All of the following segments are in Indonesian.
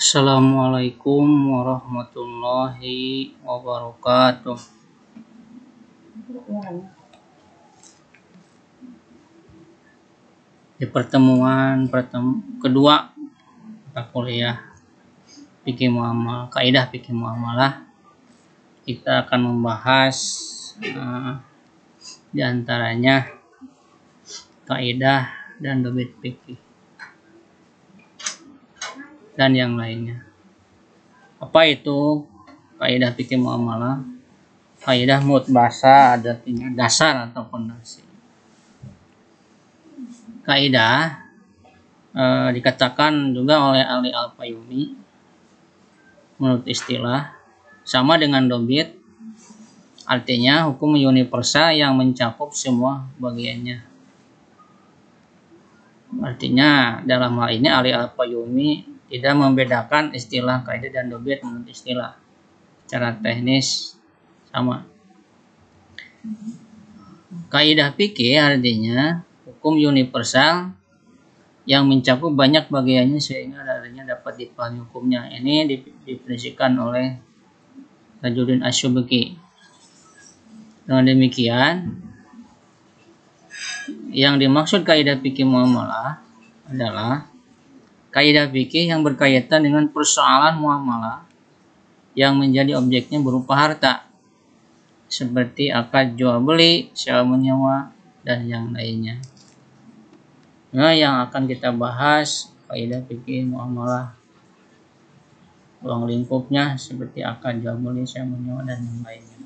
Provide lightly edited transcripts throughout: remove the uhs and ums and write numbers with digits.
Assalamualaikum warahmatullahi wabarakatuh. Di pertemuan kedua mata kuliah fikih muamalah, kaidah fikih muamalah, kita akan membahas di antaranya kaidah dan dobit fikih dan yang lainnya. Apa itu kaidah fikih muamalah? Kaidah menurut bahasa artinya dasar atau fondasi. Kaidah dikatakan juga oleh ahli Al-Fayumi menurut istilah sama dengan dobit, artinya hukum universal yang mencakup semua bagiannya. Artinya dalam hal ini ahli Al-Fayumi tidak membedakan istilah kaidah dan dobit menurut istilah. Secara teknis sama. Kaidah fikih artinya hukum universal yang mencakup banyak bagiannya sehingga darinya dapat dipahami hukumnya. Ini didefinisikan oleh Tajuddin Asy-Syubki. Dengan demikian, yang dimaksud kaidah fikih muamalah adalah kaidah fikih yang berkaitan dengan persoalan muamalah yang menjadi objeknya berupa harta, seperti akad jual beli, sewa menyewa, dan yang lainnya. Nah, yang akan kita bahas kaidah fikih muamalah, ruang lingkupnya seperti akad jual beli, sewa menyewa, dan yang lainnya.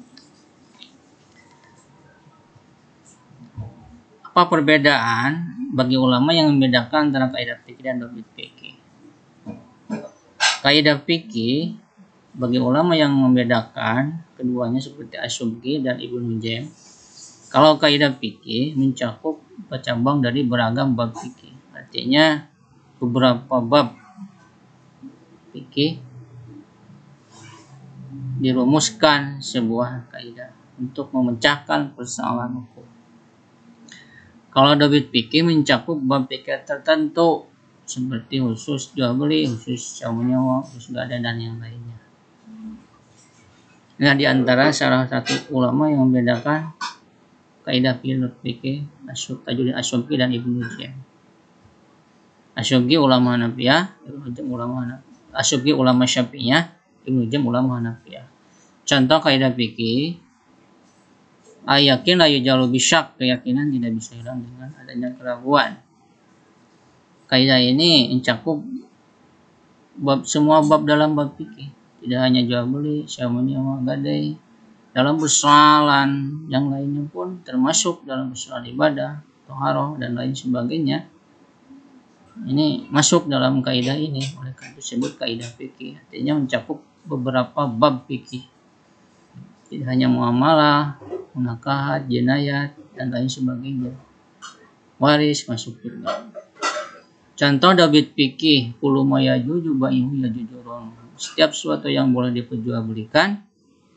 Apa perbedaan bagi ulama yang membedakan antara kaidah fikih dan dobit fikih? Kaidah fikih bagi ulama yang membedakan keduanya seperti Asy-Syubki dan Ibnu Nujam. Kalau kaidah fikih mencakup bercabang dari beragam bab fikih. Artinya beberapa bab fikih dirumuskan sebuah kaidah untuk memecahkan persoalan hukum. Kalau dobit fikih mencakup bab fikih tertentu seperti khusus jual beli, khusus sewa menyewa, khusus gadai, dan yang lainnya. Nah, di antara salah satu ulama yang membedakan kaidah fikih Tajuddin Asy-Syubki dan Ibnu Nujam. Asy-Syubki ulama Hanafiyah, Asy-Syubki ulama Syafi'iyah, Ibnu Nujam ulama Hanafiyah. Contoh kaidah fikih, yakin la yujalu bisyak, keyakinan tidak bisa hilang dengan adanya keraguan. Kaidah ini mencakup semua bab dalam bab fikih, tidak hanya jual beli, sewa menyewa, gadai. Dalam persoalan yang lainnya pun termasuk dalam persoalan ibadah, thaharah, dan lain sebagainya. Ini masuk dalam kaidah ini, oleh karena itu disebut kaidah fikih. Artinya mencakup beberapa bab fikih. Tidak hanya muamalah, munakahat, jinayat, dan lain sebagainya. Waris masuk juga. Contoh dobit fikih, kullu ma yajuzu bai'uhu yajuzurun. Setiap sesuatu yang boleh diperjualbelikan,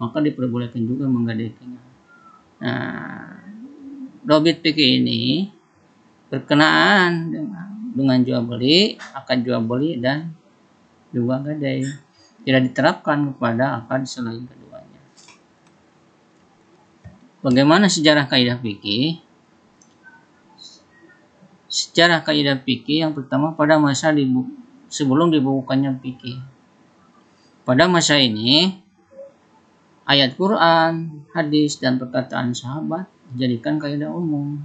maka diperbolehkan juga menggadaikannya. Nah, dobit fikih ini berkenaan dengan jual beli, akad jual beli, dan juga gadai. Tidak diterapkan kepada akad selain keduanya. Bagaimana sejarah kaidah fikih? Sejarah kaidah fikih yang pertama pada masa sebelum dibukukannya fikih. Pada masa ini, ayat Quran, hadis, dan perkataan sahabat dijadikan kaidah umum.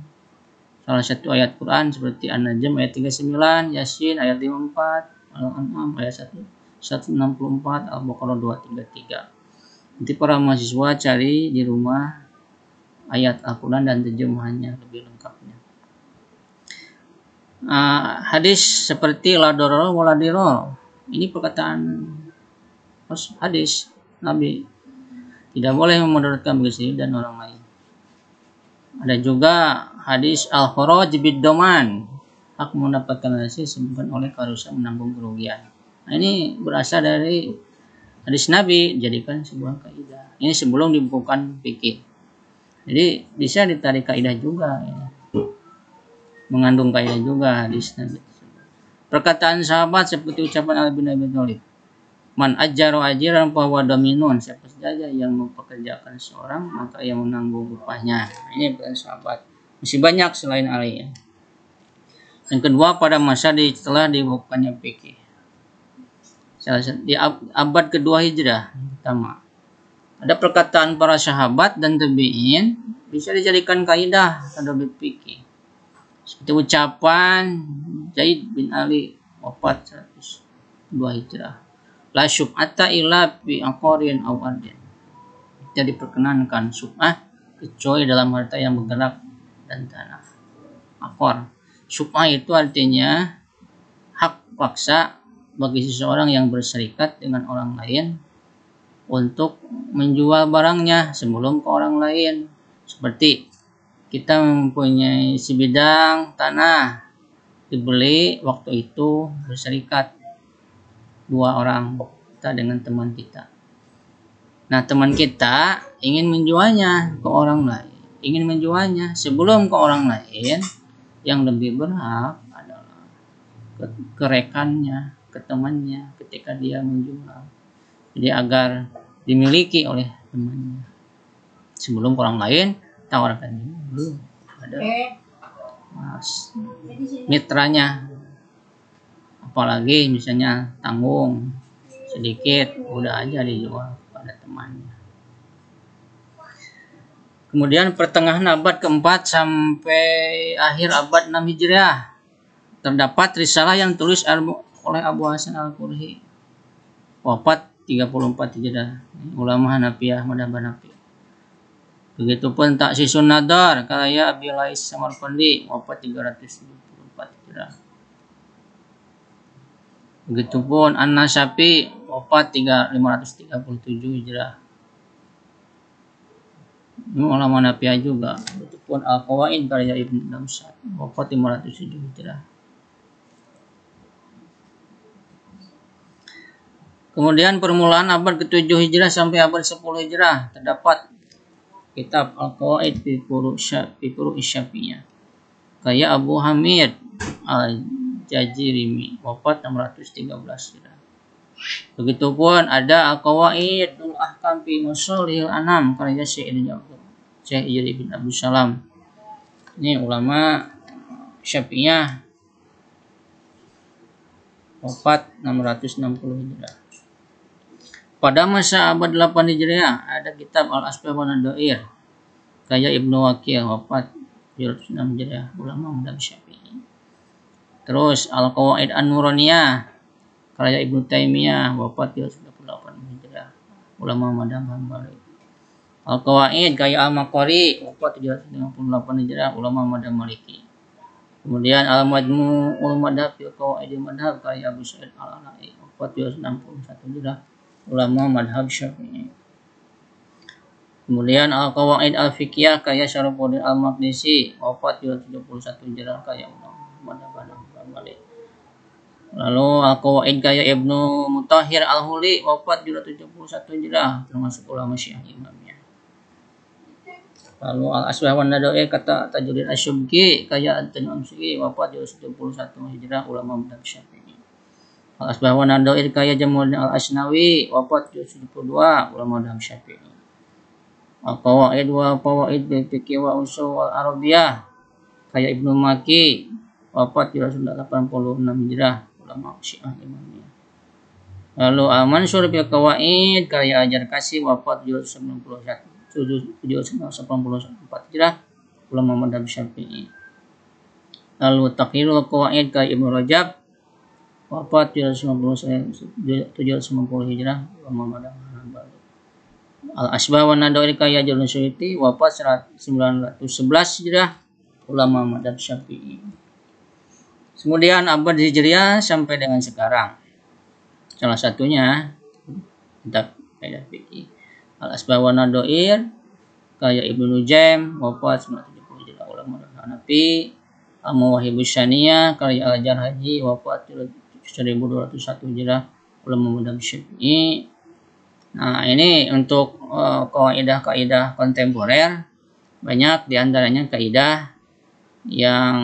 Salah satu ayat Quran seperti An-Najm ayat 39, Yasin ayat 54, Al-An'am ayat 164, Al-Baqarah 233. Nanti para mahasiswa cari di rumah ayat Al-Quran dan terjemahannya lebih lengkapnya. Hadis seperti la darara wa la dirar. Ini perkataan hadis Nabi. Tidak boleh memudaratkan bagi sendiri dan orang lain. Ada juga hadis al-kharaj bid-daman. Hak mendapatkan hasil disebabkan oleh keharusan menanggung kerugian. Nah, ini berasal dari hadis Nabi, jadikan sebuah kaidah. Ini sebelum dibukukan fikih. Jadi bisa ditarik kaidah juga. Ya. Mengandung kaidah juga hadis Nabi. Perkataan sahabat seperti ucapan Ali bin Abi Thalib. Man ajaro ajiran bahwa dominun, siapa saja yang mempekerjakan seorang maka ia menanggung upahnya. Ini bukan sahabat. Masih banyak selain Ali. Yang kedua, pada masa setelah dibukannya fikih. Di abad kedua Hijrah pertama. Ada perkataan para sahabat dan tabi'in bisa dijadikan kaidah terhadap fikih. Seperti ucapan Zaid bin Ali wafat 102 Hijrah. La syub'ata illa bi aqarin aw ardin. Tidak diperkenankan syub'ah kecuali dalam harta yang bergerak dan tanah. Aqar. Syub'ah itu artinya hak paksa bagi seseorang yang berserikat dengan orang lain untuk menjual barangnya sebelum ke orang lain. Seperti kita mempunyai sebidang tanah, dibeli waktu itu berserikat 2 orang, kita dengan teman kita. Nah, teman kita ingin menjualnya ke orang lain, ingin menjualnya sebelum ke orang lain, yang lebih berhak adalah ke rekannya, ke temannya ketika dia menjual. Jadi agar dimiliki oleh temannya. Sebelum ke orang lain, tawarkan dulu ada mitranya. Apalagi misalnya tanggung sedikit, udah aja dijual pada temannya. Kemudian pertengahan abad keempat sampai akhir abad 6 Hijriah terdapat risalah yang tulis oleh Abu Hasan Al-Qurhi, wafat 34 Hijriah, ulama Hanafiyah madhab Hanafi. Begitupun Taksisun Nadar karya Abi Lais Samarqandi, wafat 374 Hijriah. Begitupun An-Nasyafi, wafat 537 Hijriah. Ini ulama Hanafiah juga. Begitupun Al-Qawaid karya Ibnu Damsat, wafat 507 Hijriah. Kemudian permulaan abad ke-7 Hijrah sampai abad 10 Hijrah terdapat kitab Al-Qawaid fi Furu' Syafi'iyah karya Abu Hamid Al-Jazirimi, wafat 613 Hijrah. Begitupun ada Al-Qawaidul Ahkam fi Masalihil Anam karya Syekh bin Abdul Salam. Ini ulama Syafi'iyah, wafat 660 Hijrah. Pada masa abad 8 Hijriah ada kitab Al-Asbah wa Nadair karya Ibnu Waqi', wafat 706 Hijriah, ulama madhab Syafi'i. Terus Al-Qawaid An-Nuraniyah karya Ibnu Taimiyah, wafat 328 Hijriah, ulama madhab Hambali. Al-Qawaid karya Al-Maqari, wafat 358 Hijriah, ulama madhab Maliki. Kemudian Al-Majmu'ul Madhab fil Qawaidil Madhab karya Abu Sa'id Al-Ala'i, wafat 361 Hijriah, ulama madhab Syafi'i. Kemudian Al-Qawaid Al-Fiqhiyah karya Syarafuddin Al-Maqdisi, wafat 271 Hijriah, karya ulama madhab Hambali. Lalu Al-Qawaid karya Ibnu Mutahhir Al-Huli, wafat 271 Hijriah, termasuk ulama Syiah imamnya. Lalu Al-Asbah wa Nadair kata Tajuddin Asy-Syubki karya At-Tanwir Amsi, wafat 271 Hijriah, ulama madhab Syafi'i. Al-Asbah wa Nadair karya Jamaluddin Al-Asnawi, wafat 272, ulama madhab Syafi'i. Al-Qawaid wa Fawaid bil Fiqh wa Ushul Al-Arabiyah karya Ibnu Maki, wafat 386 Hijriah, ulama Syiah imamiyah. Lalu Al-Mansur bil Qawaid karya Al-Jarkasi, wafat 784 Hijriah, ulama madhab Syafi'i. Lalu Taqrirul Qawaid karya Ibnu Rajab, wafat 790 Hijriah, ulama madhab Hambali. Al-Asbah wa Nadair karya Jalalain Suyuti, wafat 911 Hijriah, ulama madhab Syafi'i. Kemudian abad Hijriah sampai dengan sekarang, salah satunya kitab kaidah fikih Al-Asbah wa Nadair karya Ibnu Nujaim, wafat 970 Hijriah, ulama madhab Hanafi. Al-Mawahibus Syaniyah karya Al-Jarhaji, wafat 1201 Hijriah, ulama madhab Syafi'i. Nah, ini untuk kaidah-kaidah kontemporer. Banyak diantaranya kaidah yang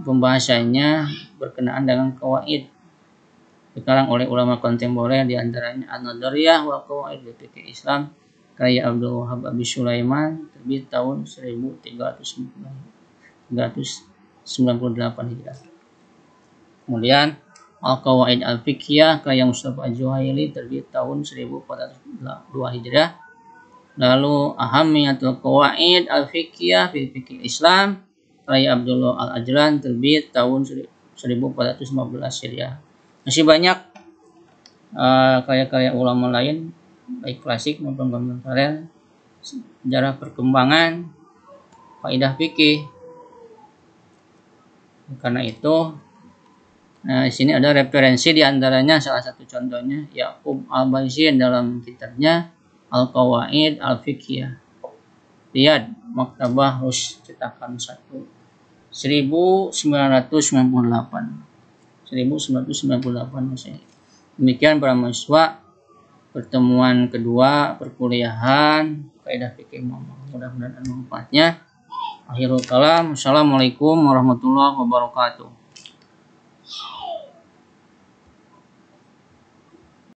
pembahasannya berkenaan dengan kawaid. dikarang oleh ulama kontemporer, diantaranya An-Nadhariyah wa Qawaid Fiqh Islam karya Abdul Wahab Abi Sulaiman, terbit tahun 1398 Hijriah. Kemudian Al-Qawaid Al-Fiqhiyah karya Mustafa Al-Juhaili, terbit tahun 1402 Hijriah. Lalu Ahamiyatul Qawaid Al-Fiqhiyah fi Fiqh Islam karya Abdullah Al-Ajlan, terbit tahun 1415 Hijriah. Masih banyak karya-karya ulama lain, baik klasik maupun kontemporer, sejarah perkembangan kaidah fikih. Karena itu, di sini ada referensi, diantaranya salah satu contohnya Yaqub Al-Baizin dalam kitabnya Al-Qawaid Al-Fiqhiyah, Riyadh, Maktabah Rus, cetakan 1998 Masehi. Demikian para mahasiswa, pertemuan kedua perkuliahan kaidah fikih Muhammad, mudah-mudahan ada manfaatnya. Akhirul kalam, assalamualaikum warahmatullahi wabarakatuh.